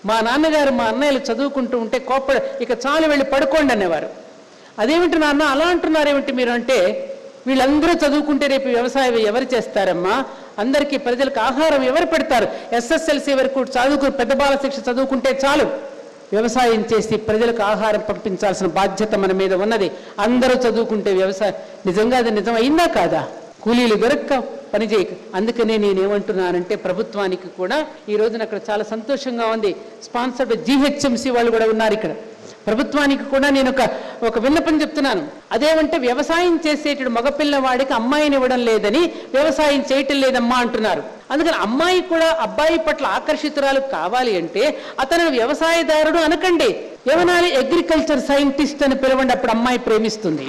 మా నాన్నగారు మా అన్నయ్యలు చదువుకుంటూ ఉంటే ఇక చాలు వెళ్ళి పడుకోండి అనేవారు. అదేమిటి నాన్న అలా అంటున్నారేమిటి మీరు అంటే, వీళ్ళందరూ చదువుకుంటే రేపు వ్యవసాయం ఎవరు చేస్తారమ్మా, అందరికీ ప్రజలకు ఆహారం ఎవరు పెడతారు, SSLC వరకు చదువుకు పెద్ద బాల శిక్ష చదువుకుంటే చాలు, వ్యవసాయం చేసి ప్రజలకు ఆహారం పంపించాల్సిన బాధ్యత మన మీద ఉన్నది, అందరూ చదువుకుంటే వ్యవసాయం. నిజంగా అది నిజం అయిందా కాదా? కూలీలు దొరక్క పని చేయక. అందుకనే నేనేమంటున్నానంటే ప్రభుత్వానికి కూడా ఈ రోజున అక్కడ చాలా సంతోషంగా ఉంది, స్పాన్సర్డ్ GHMC వాళ్ళు కూడా ఉన్నారు ఇక్కడ. ప్రభుత్వానికి కూడా నేను ఒక విన్నపం చెప్తున్నాను. అదేమంటే వ్యవసాయం చేసేటప్పుడు మగపిల్లవాడికి అమ్మాయిని ఇవ్వడం లేదని, వ్యవసాయం చేయటం లేదమ్మా అంటున్నారు. అందుకని అమ్మాయి కూడా అబ్బాయి పట్ల ఆకర్షితురాలు కావాలి అంటే అతను వ్యవసాయదారుడు అనకండి, ఏమనాలి, అగ్రికల్చర్ సైంటిస్ట్ అని పిలవండి, అప్పుడు అమ్మాయి ప్రేమిస్తుంది.